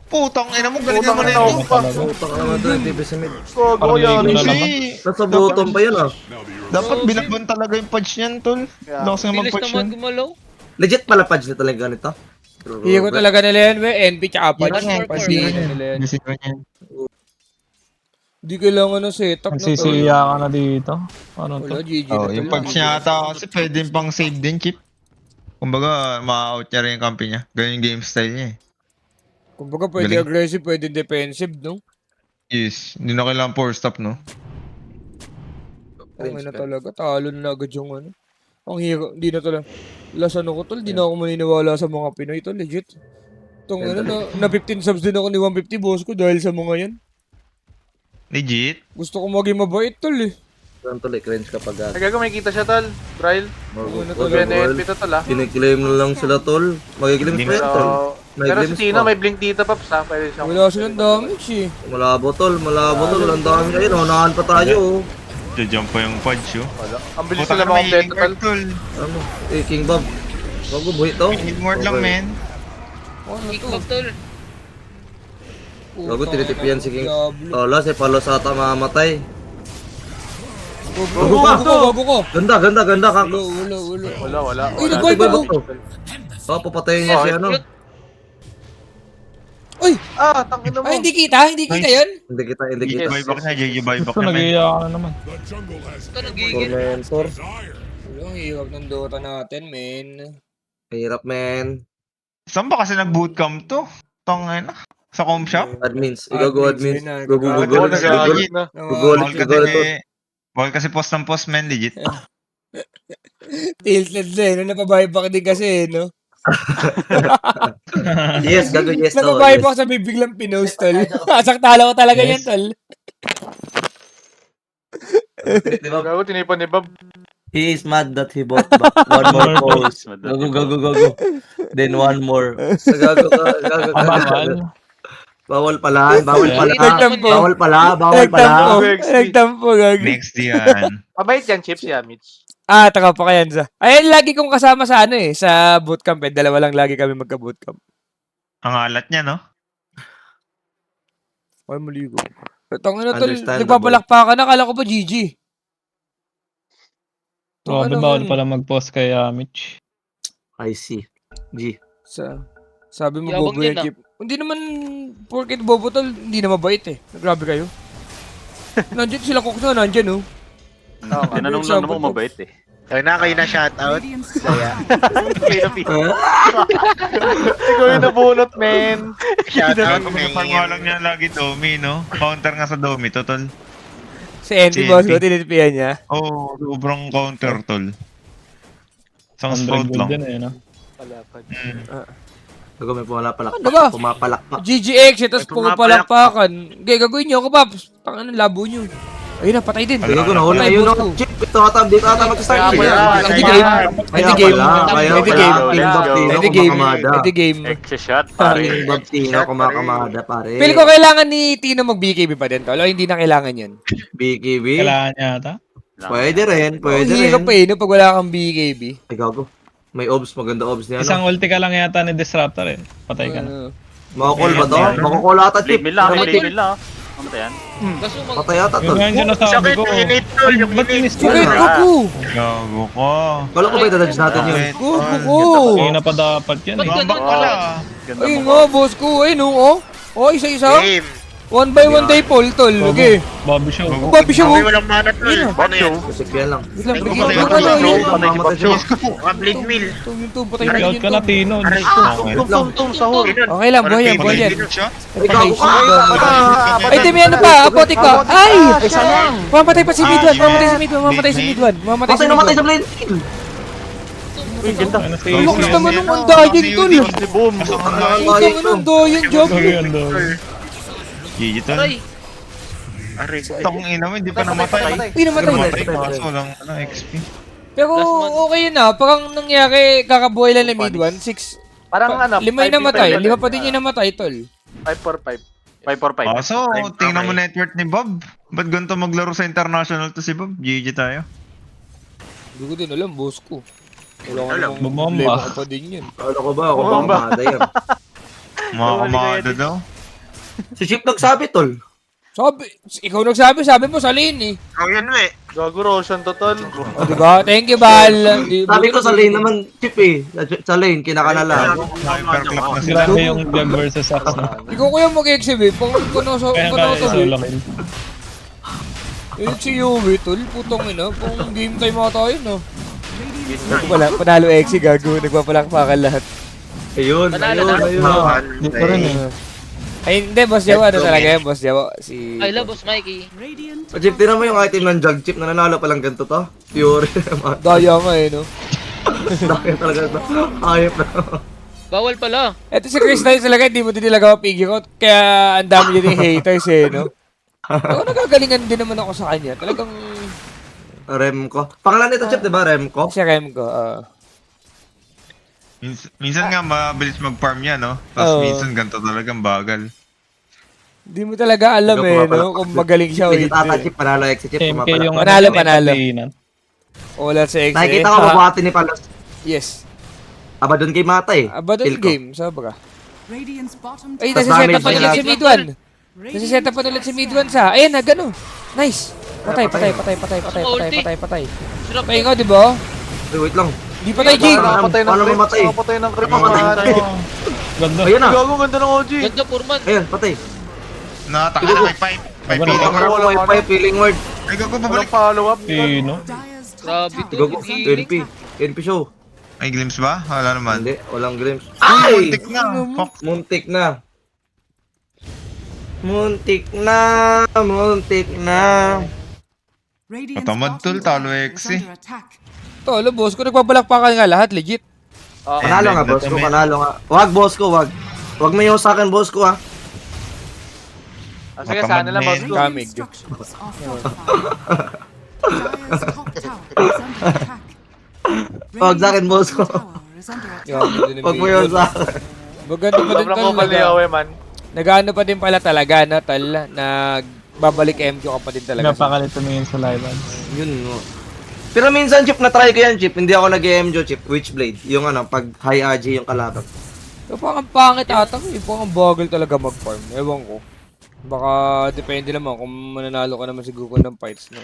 Putang ina mo, galing
Utang
naman
na
na
nahook pa.
Utang ka naman doon, TV si Mid.
Gogo
Parang
yan.
ligo na lang.
Kasi,
Nasa bottom pa yun
dapat binakban talaga yung punch niyan, tol.
Yeah.
Lakas nga
Bilis
mag-punch
naman
yan.
gumalaw.
Legit pala patch na talaga ganito.
Hero talaga nila yan, we. NP tsaka patch.
Yan, yan,
Patch
yan.
din nila yan.
Kasi ganyan.
Di kailangan ng setup na to.
Nagsisiya ka na dito. Ano to?
Wala, GG
Oh,
na
yung
to.
punch niya ata kasi pwede pang save din, Chip. Kumbaga, ma-out niya rin yung kampi niya. Ganyan yung game style niya eh.
Kumbaga pwede
Galing.
aggressive, pwede defensive, no?
Yes, hindi na kailangan power stop, no?
Ang na talaga, talo na agad yung ano. Ang hero, hindi na talaga. Last ano ko tol, di na ako maniniwala sa mga Pinoy tol, legit. Itong ano, na 15 subs din ako ni 150 boss ko dahil sa mga yan.
Legit.
Gusto ko maging mabait tol eh.
Saan tuloy, cringe kapag
Ay, gago, may kita siya, tol. Brian.
Ano
Wag
talaga?
BNP to, tol, ah.
Kiniklaim na lang sila tol. Magiklaim
Hindi
pa yan tol.
So,
May
pero si
glimpse
Tino,
pa.
may blink dito, Paps, ha. Pwede siyang...
Wala silang damage eh.
Malabo tol. Ang dami kayo. Naunahan pa tayo.
Jump pa yung punch, oh.
Wala. Ang bilis
Puta
nila
ka
mga
may
kompleto, tol.
tol.
Ano? King Bob. Bago buhi to.
Need more lang, men.
Ano
Kick
to?
back tol.
Bago tinitipian si King.
Diablo.
Wala, si Palo sa ata mamatay.
Bago ko.
Ganda. Kak.
Wala.
Uy,
Wala.
nag-wipe ako.
Oh, papatayin niya si ano.
Uy!
Ah, tangin mo.
Ay, hindi kita yun?
Hindi kita.
JJ buyback na, JJ buyback
Ito,
na, men.
nag-iiya ka na naman.
Ito nagigil.
Tormentor.
Wala, ang hirap ng Dota natin, men.
Hirap, man.
Saan ba kasi nag-bootcamp to? Tangina. Sa com shop?
Admins. Ikaw go admins. Go.
Gago, nag-aagit na.
Bawal
Google.
kasi, bawal kasi post ng post, men. Legit.
Tilted na eh. No? Napabayad pa din kasi eh, no?
Yes, gago, yes.
Napabayad pa sa biglang pinost, tol. Saktala ko talaga yan, tol.
Gago, tinipan ni Bob.
He is mad that he bought back one more post. Gago. Then one more. Gago.
Kabawal.
Bawal pala.
Nagtampo.
Bawal pala.
Nagtampo, gag.
Next yan.
Mabait yan, Chips, yan, Mitch.
Taka pa kayan sa. Ay, lagi kong kasama sa ano eh, sa bootcamp eh. Dalawa lang lagi kami magka-bootcamp.
Ang alat niya, no?
Ay, maligo. Itong ano, tol,
Understandable.
nagpapalakpakan na, kala ko pa GG.
Grabe,
Ano,
bawal
man?
pala mag-post kay Mitch.
I see. G.
Sabi mo,
Yabang
bobo
yan,
yan, Chip. Hindi naman, porket bobo tol, hindi na mabait eh. Grabe kayo. Nandiyan sila Kokso, nandiyan oh.
Tinanong lang naman kung mabait eh.
Kayo na shoutout. Saya.
Ikaw yung nabunot, men.
Shoutout.
Pag nga lang niya lagi Domi, no? Counter nga sa Domi, to, tol.
Si NP
Si
boss ko,
NP.
tinitipihan niya.
Oo, sobrang counter, tol. Isang
100
sprout
gold
lang.
yan eh, no?
Bago may pumapalakpak.
Ano ba?
Pumapalakpak.
GGX, tapos
Ay,
pumapalakpakan. Okay, gagawin niyo ako, Paps. Tangan ng labo niyo. Ayun na, patay din.
Ayun ko na, huli.
Patay,
Ayun
boss
na.
ko.
Chip, ito ata, dito ata mag-start.
Kaya pala.
Hindi game.
Kaya
Hindi game.
pala, kaya
Hindi
pala.
game.
King Bob Tino,
Hindi game.
kumakamada.
Hindi game.
Extra-shot, pare.
King Bob Tino, kumakamada, pare.
Pili ko kailangan ni Tino mag-BKB pa din, tol. O hindi na kailangan yan.
BKB.
Kailangan niya ata.
Pwede rin, pwede
Ang
rin.
hirap pa eh, no, pag wala kang BKB.
Ay, gago. May obs, maganda obs niya,
Isang
no?
ulti ka lang yata ni Disruptor eh. Patay ka na.
Makakall ba to? Makakall ata, Chip.
Leave me lang,
Namatay-
leave me lang. Mamatayan.
Kaso
Patay ata,
Yung
tol.
nga dyan nasabi ko. Ay, ba't in-steal?
Sakit ko po!
Gago ko.
Kala ko ba itadadge natin yun?
Gusto ko!
Ngayon na pa dapat yan eh.
Ba't
Bambak pala.
Ganda
Ayun
mo.
nga, boss ko. Ayun oh. Oh, isa-isa.
Game.
One by one day pull, tol. Okay.
Bobby Show.
Babi siya
Kami
mo.
walang mana tol. Ano yan?
Kasi kaya lang.
Wait lang,
Ay,
brigade.
patay
Yung
ka
ano,
na,
yung...
Mamatay
Patay
siya.
Bleed mill.
Yung tube, patay
Break
na
out ka na, Tino.
Tum, sahur.
Okay lang, buhay yan, buhay yan.
Siya?
Ay, gago ka!
Ay, di, may ano pa, apotik pa. Ay! Mamatay pa si Midwan, mamatay si Midwan, mamatay si Midwan, mamatay si
Patay namatay
Midwan.
sa blade kill!
Uy, ganda.
Ano si
Ang lakas
Easy?
naman nung andayin, tol.
Si Boom.
Ang lakas naman ng andayin, job.
Gagawin yan daw.
GG, tol.
Aray.
Aray.
Tong ina mo, hindi pa namatay.
Hindi namatay.
Namatay, kaso walang XP.
Pero okay yun na, parang nangyari, kakabuhay lang na Midwan, 6.
Parang ano,
5 yung namatay, 5 pa din yung namatay, tol.
5-4-5.
5-4-5.
Kaso, tingnan mo network ni Bob. Ba't ganito maglaro sa international to si Bob? GG tayo.
Hindi ko din alam, boss ko. Wala ko
Alam,
namang
bumamba.
problema ko pa din yun.
Kala ko ba? Ako ba ang kamada yan?
Mga kamada daw.
Si Chip nagsabi, tol.
Sabi, ikaw nagsabi, sabi mo sa lane eh.
Oh, yun we.
Gago Roshan to, tol.
O diba? Thank you, Bal.
Sabi ko sa lane naman, Chip eh. Sa lane, kinakalala.
Hyperclap na sila.
Grabe yung Jug versus Sax na.
Ikaw kuya mag-exhibit, pang kunoso,
Kaya
kunoso
kaya
eh.
solo kill.
Eh, si Yui, tol, putong ina, pang game time ata yun, no? Wala, panalo Exi, gago, nagpapalakpakan lahat.
Ayun,
Panalo
ayun,
na.
ayun.
Dito rin eh.
Ay, hindi, Boss Jawa, ano talaga yan, Boss Jawa, si...
I love Boss Mikey.
O Chip, tinan mo yung item ng Jug Chip na nanalo palang ganito to. Pure.
Daya nga eh, no?
Dahil talaga to. Ayop na.
Bawal pala.
Eto si Chris Nice talaga, hindi mo din talaga mapigil ko, kaya ang dami niya din haters eh, no? Ako nagagalingan din naman ako sa kanya, talagang...
Remco. Pangalan nito, Chip, di ba? Remco?
Si Remco,
Minsan nga mabilis mag-farm yan, no? Tapos
Oo.
minsan ganito talagang bagal.
Hindi mo talaga alam
Ikaw
eh,
pumapalak-
no? Kung magaling siya o
Legit
hindi.
ata, Chip. Panalo X si Chip.
MK
Pumapalak.
yung
Panalo,
ano,
panalo.
pagdiinan.
Wala sa X
Nakikita ko mabati ni Palos.
Yes.
Aba doon kay Mata eh.
Aba doon
Feel ko.
game, sobra. Ay,
Tas
nasi-set up
damage
pa
niya
ulit si
lang.
Midwan. Nasi-set up pa ulit si Midwan sa... Ayun na, gano'n. Nice. Patay, patay, patay, patay, patay, patay, patay, patay.
Sarap
Patay nga, di ba?
Wait, wait lang.
Di patay, Jig.
Nakapatay ng
Paano
creep.
mamatay?
Nakapatay ng creep.
Mamatay.
Ganda.
Ayun na.
Gago, ganda ng OG.
Ganda, Purman.
Ayun, patay.
Nakataka na may pipe. May
Aba,
feeling word.
Wala may feeling word.
Ay, gago,
Walang
pabalik.
follow-up.
Tino.
Grabe to.
Gago.
yung healing.
NP show.
May glimpse ba? Wala naman.
Hindi, walang glimpse.
Ay!
Ay!
Muntik na. Fuck.
Muntik na. Muntik na. Muntik na.
Matamad tol, talo X eh.
Tolo, boss ko, nagpabalakpakan nga lahat, legit.
Panalo nga, boss ko. Panalo nga. Wag, boss ko, wag. Wag mo yung sa akin, boss ko, ha.
Sige, sana lang, boss ko.
Kamig.
Wag sa akin, boss ko. Wag mo yung sa akin.
Maganda pa din
Sobrang
tol.
kupal ni Owe, man.
Nag-ano pa din pala talaga, no, tol. Nagbabalik MQ ka pa din talaga.
Napakalit tumingin sa live ads.
Yun, no. Pero minsan, Chip, na-try ko yan, Chip. Hindi ako nag-MJ, Chip. Witchblade. Yung ano, pag high AG yung kalaban.
So, parang pangit ata ko. Parang bagal talaga mag-farm. Ewan ko. Baka depende naman kung mananalo ka naman siguro ng fights, no?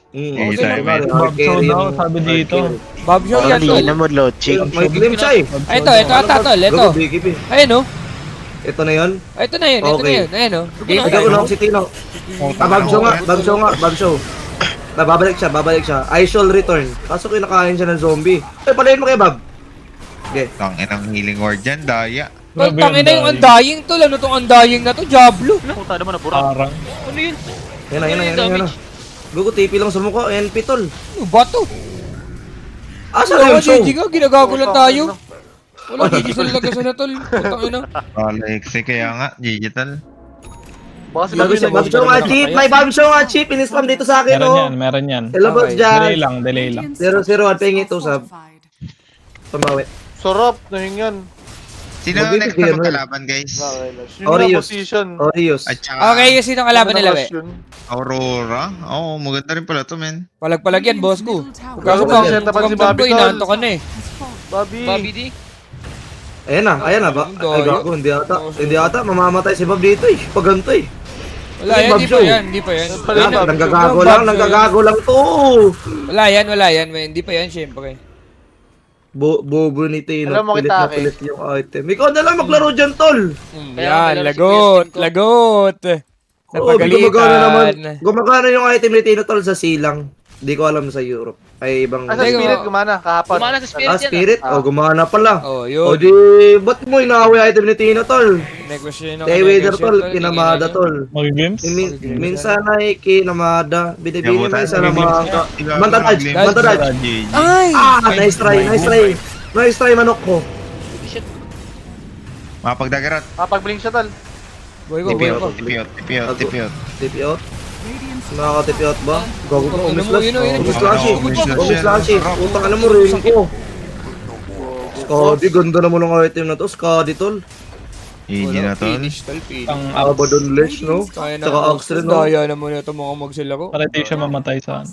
Okay,
Okay,
tayo, man.
Bob Show daw, sabi dito.
Bob Show yan, tol.
Hindi na mo load ching.
May glimpse siya eh.
Ay, ito ata, tol. Ito.
Gago, BKB.
Ayun, no?
Ito na yun.
Ay, ito na yun, ito na
Okay.
yun. Ayan o. Game
Ikaw
time.
na si Tino. Babshow nga, babshow. Babalik siya. I shall return. Kaso kinakain siya ng zombie. Ay, palayin mo kay Bob. Okay.
Tangin ang healing ward dyan, daya.
Tol,
Grabe
tangin na yung
ang
undying tol. Ano tong undying na to? Diablo.
Puta naman na bura.
Parang.
Ano yun?
Yan na. Gugo, TP lang sa mukha. NP tol.
Ano ba to?
Asa
Wala
na yung show?
GG nga, ginagago lang tayo. Wala GG sa lagasan na tol. Putang ina.
Alexi, kaya nga, digital.
Baka si
Bago
Bobby
siya,
na
babshow nga, Chip. May babshow nga, Chip. In-spam dito sa akin, oh.
Meron yan.
Hello, boss
Okay.
Delay
dyan.
lang.
0-0, pingin ito, sab. Pamawi.
Sarap, nahingan.
Sino
Mabibigyan
next na
mo yun.
magkalaban, guys?
Nakailas. Yun
Orius.
nga position.
Orius.
At saka,
Okay, yung sino kalaban nila, we?
Yun.
Aurora. Oo, maganda rin pala to, men.
Palag-palag yan, boss ko. Kaso
Kaso
pang
kasi
tapat si
pagkamdam ko,
Bobby, tol.
inaanto ka na eh.
Bobby.
Bobby D?
Ayan na. Ay, gago, hindi ata. Mamamatay si Bob dito, eh. Pag ganito, eh.
Wala yan, hindi pa yan, hindi pa yan.
Wala, nanggagago lang to.
Wala yan, we. Hindi pa yan, syempre.
Bobo ni Tino.
Alam mo
Pilit
kita,
na pilit yung item. Ikaw na lang maglaro dyan, tol.
Kaya
Yan,
wala
lagot,
si
lagot.
Gumagana naman.
Napagalitan.
Gumagana yung item ni Tino, tol, sa silang. Hindi ko alam sa Europe. Ay, ibang...
Asa
Hindi,
spirit
ko-
gumana kahapon.
Gumana sa spirit
Ah,
yan.
spirit?
Ah.
Oh, gumana pala.
Oh,
O
yun.
di, ba't mo inaaway item ni Tino, tol?
Negosyo na.
Tay Wader, tol, kinamada, tol.
Mag-games?
Minsan ay kinamada. Binibini
Yabutan,
may isa na
mag-games
mga...
na. Ikaw,
Mantadaj,
mag-games.
mantadaj.
Ay!
Ah, nice try. Nice try, manok ko.
Mapagdagarat.
Mapag-blink siya, tol.
Boy ko, boy ko.
Tipiot.
TP out. Nakaka-TP out ba? Gago ko,
Ano
umis
mo,
lash.
yun, yun,
Umis
yun.
lashy. Umis lashy. Utang alam mo rin ko. Skadi, ganda naman ng item na to. Skadi, tol.
Easy na to.
Finish, tol, finish.
Ang
Abaddon Ledge, no?
Kaya na,
Tsaka Axe rin, no?
daya naman ito mga magsilaro.
Para di siya mamatay sa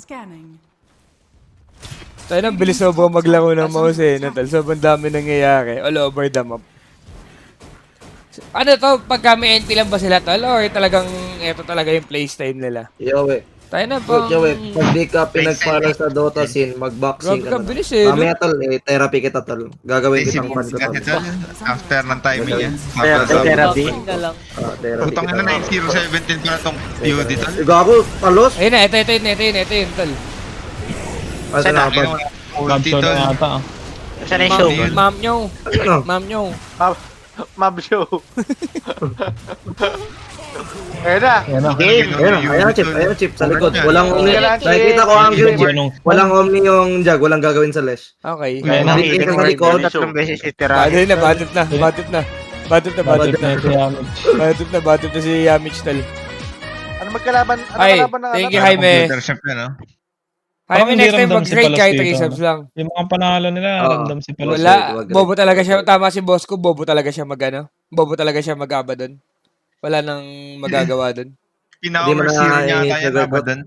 Tayo na, bilis na ba maglaro ng mouse eh, Natal. Sobrang dami nangyayari. All over the map. Ano to, pagka may NP lang ba sila tol? Or talagang, ito talaga yung playstyle nila?
Yawe.
Tayo na pang...
Yawe. Pag di ka pinagpala sa Dota scene, mag-boxing
Grabe
ka
ka,
na.
bilis eh, no?
Mamaya, tol, therapy kita, tol. Gagawin kitang pan ko,
Kasi
tol.
tol, after ng timing niya.
Therapy.
Therapy
Putang
kita.
ina na yung 017 pala tong UD tol.
Gago, palos.
Ayun na, ito yun, tol.
Asa na ba?
Ulti
capture
tol.
na yata.
Saan na yung show?
Ma'am nyo,
Ano?
ma'am nyo.
Mab show. Ayun na.
Yan na.
Ayan na, chip, sa likod. Walang omni.
Wala, Chip.
Nakikita ko ang
Yung
chip.
nung-
Walang omni yung jag, walang gagawin sa lesh.
Okay.
Ayun na.
Hindi ka sa likod.
Tatlong beses si Tira.
Badit na. Badit na si Yamich tol.
Ano magkalaban? Ano
Ay,
kalaban na
thank you,
ano?
Jaime.
Leadership yan, no?
Jaime,
Parang
next
hindi
time
ramdam si
mag-grade
Palos
kahit
dito,
3 subs lang.
Yung mga panalo nila,
Oo.
random si Palos.
Wala,
wag-
bobo talaga siya. Tama si boss ko, bobo talaga siya mag-ano. Bobo talaga siya mag-aba doon. Wala nang magagawa doon.
Hindi mo
Pinower
na
zero niya
i-
tayo na ba dun?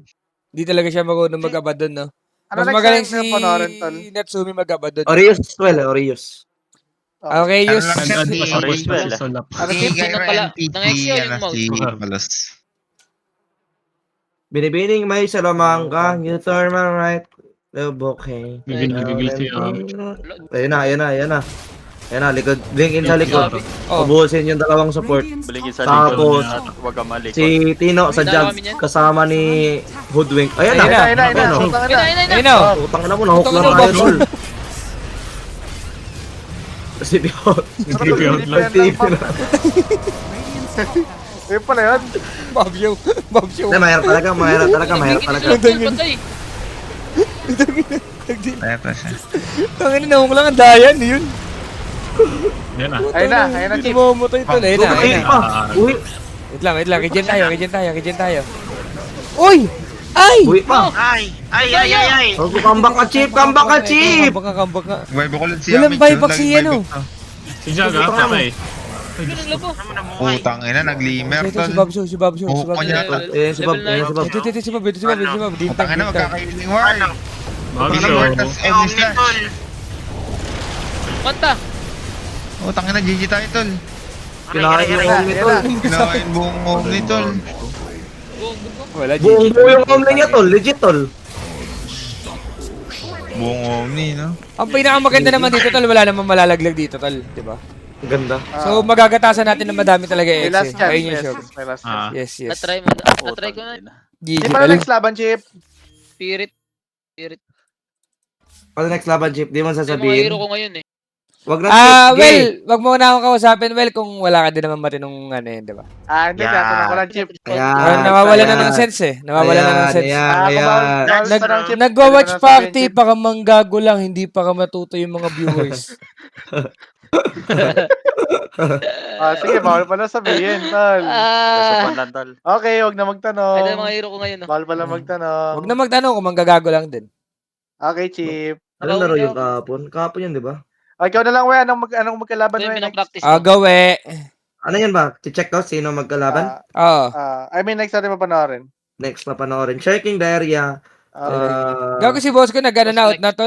Hindi talaga siya marunong mag-aba doon, no?
Ano
Mas
next
magaling
time
si
na panoorin, tol?
Natsumi mag-aba doon.
Orius, well, Orius.
Okay,
Ano
use
lang siya,
Nag-add pa sa
Orange
push
Bell.
sa lap.
Ano
Si
chip?
Gyro
pala?
NTT,
Ng XL yung
ano, si
mouse.
Palos.
Binibining may salamangka, you turn my right. Okay.
Gigil siya.
Ayun na. Ayan na, likod. Blink in sa likod.
Oh.
Ubusin yung dalawang support.
Baligin sa
Tapos,
likod at huwag kang malikod.
Si Tino sa
May
jug,
dalawa kami niyan.
kasama ni Hoodwink. Ayan
Ayun
na.
na.
Ayun na.
Ayun na.
Utang na.
Ayun na.
Utang na mo, nahook
Utang
lang
na,
tayo,
Bob.
tol. Si Pihot.
Ayun pala yun.
Babyo.
Hindi, mahirap talaga.
Patay.
Kaya pa siya.
Tangin na, nahuk lang ang dayan, yun.
Yan na.
Ayun na, chip.
Tumamatay ito. Ayun na, ayun na.
pa. Uy,
Wait lang. Regen tayo. Uy! Ay!
uwi pa.
Ay!
Comeback ka, Chip.
Kambak ka.
Vibe ko lang si
Walang
Amit,
buyback
laging
si
buyback
ano.
to.
Si Jaga, patay.
Ganun labo.
Putang ina, nag-limer
Ito si
tol.
Babso.
Buhok ko niya to.
Ayan si Bob.
Ito si Bob.
Putang ina, magkakailing war.
Bago
Putang
siya.
ina, war, tas Omni slash.
Manta.
Putang ina, GG tayo tol.
Kinain yung omni, tol.
Kinain buong Omni tol.
Wala,
Buong buo yung omni niya, tol. Legit, tol.
Buong Omni, no?
Ang pinakamaganda naman dito, tol, wala namang malalaglag dito, tol. Diba?
Ganda.
So, magagatasan natin na madami talaga
May
X
last
eh.
chance.
Ayun yung
Yes,
show.
may last
Ah.
chance.
Yes, yes.
Na-try mo na. Na-try ko na.
GG.
Di pa na next laban, Chip.
Spirit.
Pag next laban, Chip, di mo
Yung mga
sasabihin.
hero ko ngayon eh.
Wag na, Chip. Gay.
Well, wag mo na akong kausapin, well, kung wala ka din naman matinong ano yun, di ba?
Hindi,
Yan.
tatanong ko lang, Chip.
Ayan.
Nawawala na
ayan.
ng sense eh. Nawawala na ng
Ayan,
sense.
ayan,
Kung bawal
ayan.
tanong, Chip.
Nagwa-watch
Pwede mo na sabihin,
party,
Chip.
baka manggago lang, hindi pa ka matuto yung mga viewers.
Sige, bawal pala sabihin, tol.
Kasapan lang, tol.
Okay, wag na magtanong.
Ito yung mga hero ko ngayon.
Bawal pala magtanong.
Wag na magtanong kung manggagago lang din.
Okay, Chip.
Anong laro yung kahapon? Kahapon yun, di ba?
Ikaw na lang, we. Anong magkalaban
Ito
mo
yung
next?
pinapractice ko.
Gawe.
Ano yan ba? Check ko sino magkalaban?
Oo.
Next natin mapanoorin.
Next na panoorin. Checking the area.
Okay.
Gago si boss ko nag-ano na out na to.